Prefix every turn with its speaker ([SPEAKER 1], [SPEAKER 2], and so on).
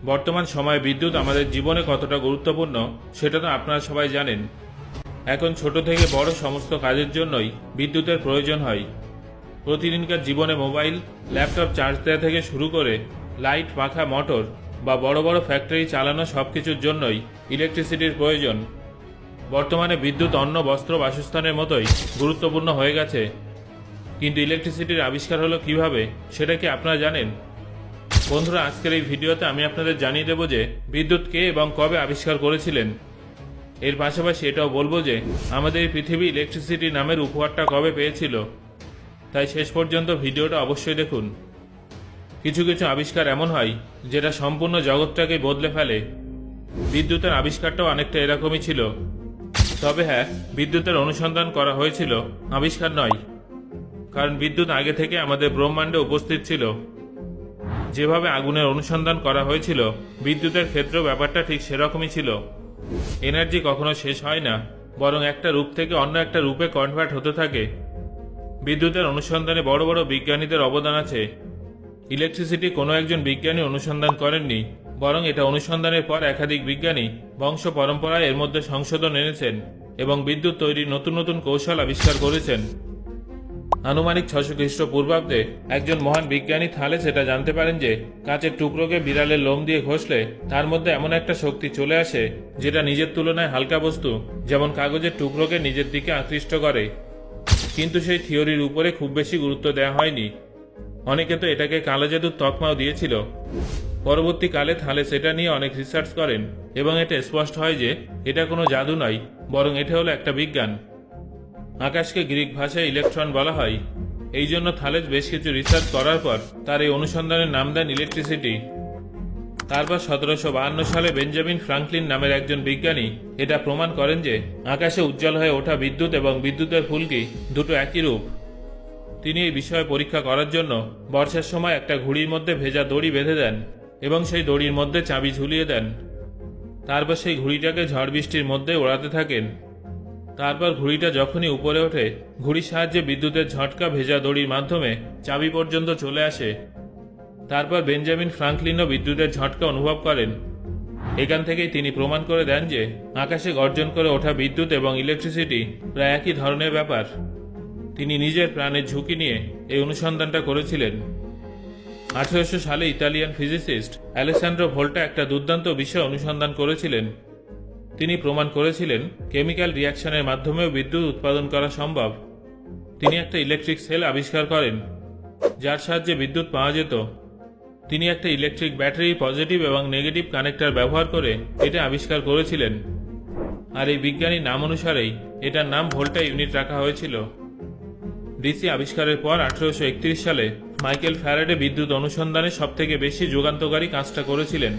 [SPEAKER 1] বর্তমান সময়ে বিদ্যুৎ আমাদের জীবনে কতটা গুরুত্বপূর্ণ সেটা তো আপনারা সবাই জানেন। এখন ছোট থেকে বড় সমস্ত কাজের জন্যই বিদ্যুতের প্রয়োজন হয়। প্রতিদিনকার জীবনে মোবাইল, ল্যাপটপ চার্জ দেওয়া থেকে শুরু করে লাইট, পাখা, মোটর বা বড় বড় ফ্যাক্টরি চালানো সব কিছুর জন্যই ইলেকট্রিসিটির প্রয়োজন। বর্তমানে বিদ্যুৎ অন্ন, বস্ত্র, বাসস্থানের মতোই গুরুত্বপূর্ণ হয়ে গেছে। কিন্তু ইলেকট্রিসিটির আবিষ্কার হলো কিভাবে সেটা কি আপনারা জানেন? বন্ধুরা, আজকের এই ভিডিওতে আমি আপনাদের জানিয়ে দেব যে বিদ্যুৎ কে এবং কবে আবিষ্কার করেছিলেন। এর পাশাপাশি এটাও বলবো যে আমাদের এই পৃথিবী ইলেকট্রিসিটি নামের উপহারটা কবে পেয়েছিল। তাই শেষ পর্যন্ত ভিডিওটা অবশ্যই দেখুন। কিছু কিছু আবিষ্কার এমন হয় যেটা সম্পূর্ণ জগৎটাকে বদলে ফেলে। বিদ্যুতের আবিষ্কারটাও অনেকটা এরকমই ছিল। তবে হ্যাঁ, বিদ্যুতের অনুসন্ধান করা হয়েছিল, আবিষ্কার নয়। কারণ বিদ্যুৎ আগে থেকে আমাদের ব্রহ্মাণ্ডে উপস্থিত ছিল। যেভাবে আগুনের অনুসন্ধান করা হয়েছিল, বিদ্যুতের ক্ষেত্রেও ব্যাপারটা ঠিক সেরকমই ছিল। এনার্জি কখনো শেষ হয় না, বরং একটা রূপ থেকে অন্য একটা রূপে কনভার্ট হতে থাকে। বিদ্যুতের অনুসন্ধানে বড় বড় বিজ্ঞানীদের অবদান আছে। ইলেকট্রিসিটি কোনো একজন বিজ্ঞানী অনুসন্ধান করেননি, বরং এটা অনুসন্ধানের পর একাধিক বিজ্ঞানী বংশ পরম্পরায় এর মধ্যে সংশোধন এনেছেন এবং বিদ্যুৎ তৈরির নতুন নতুন কৌশল আবিষ্কার করেছেন। আনুমানিক 600 খ্রিস্টপূর্বাব্দে একজন মহান বিজ্ঞানী থালেস এটা জানতে পারেন যে কাঁচের টুকরোকে বিড়ালের লোম দিয়ে ঘষলে তার মধ্যে এমন একটা শক্তি চলে আসে যেটা নিজের তুলনায় হালকা বস্তু যেমন কাগজের টুকরোকে নিজের দিকে আকৃষ্ট করে। কিন্তু সেই থিওরির উপরে খুব বেশি গুরুত্ব দেওয়া হয়নি। অনেকে তো এটাকে কালো জাদুর তকমাও দিয়েছিল। পরবর্তীকালে থালেস এটা নিয়ে অনেক রিসার্চ করেন এবং এটা স্পষ্ট হয় যে এটা কোনো জাদু নয়, বরং এটা হলো একটা বিজ্ঞান। আকাশকে গ্রিক ভাষায় ইলেকট্রন বলা হয়। এই জন্য থালেস বেশ কিছু রিসার্চ করার পর তার এই অনুসন্ধানের নাম দেন ইলেকট্রিসিটি। তারপর 1752 সালে বেঞ্জামিন ফ্রাঙ্কলিন নামের একজন বিজ্ঞানী এটা প্রমাণ করেন যে আকাশে উজ্জ্বল হয়ে ওঠা বিদ্যুৎ এবং বিদ্যুতের ফুলকি দুটো একই রূপ। তিনি এই বিষয়ে পরীক্ষা করার জন্য বর্ষার সময় একটা ঘুড়ির মধ্যে ভেজা দড়ি বেঁধে দেন এবং সেই দড়ির মধ্যে চাবি ঝুলিয়ে দেন। তারপর সেই ঘুড়িটাকে ঝড় বৃষ্টির মধ্যে ওড়াতে থাকেন। তারপর ঘুড়িটা যখনই উপরে ওঠে, ঘুড়ির সাহায্যে বিদ্যুতের ঝটকা ভেজা দড়ির মাধ্যমে চাবি পর্যন্ত চলে আসে। তারপর বেঞ্জামিন ফ্রাঙ্কলিনও বিদ্যুতের ঝটকা অনুভব করেন। এখান থেকেই তিনি প্রমাণ করে দেন যে আকাশে গর্জন করে ওঠা বিদ্যুৎ এবং ইলেকট্রিসিটি প্রায় একই ধরনের ব্যাপার। তিনি নিজের প্রাণের ঝুঁকি নিয়ে এই অনুসন্ধানটা করেছিলেন। 1800 সালে ইতালিয়ান ফিজিসিস্ট অ্যালেসান্ড্রো ভোল্টা একটা দুর্দান্ত বিষয় অনুসন্ধান করেছিলেন। তিনি প্রমাণ করেছিলেন কেমিক্যাল রিয়াকশনের মাধ্যমেও বিদ্যুৎ উৎপাদন করা সম্ভব। তিনি একটা ইলেকট্রিক সেল আবিষ্কার করেন যার সাহায্যে বিদ্যুৎ পাওয়া যেত। তিনি একটা ইলেকট্রিক ব্যাটারি পজিটিভ এবং নেগেটিভ কানেক্টর ব্যবহার করে এটা আবিষ্কার করেছিলেন। আর এই বিজ্ঞানীর নাম অনুসারেই এটার নাম ভোল্টা ইউনিট রাখা হয়েছিল। ডিসি আবিষ্কারের পর 1831 সালে মাইকেল ফ্যারাডে বিদ্যুৎ অনুসন্ধানে সবথেকে বেশি যুগান্তকারী কাজটা করেছিলেন।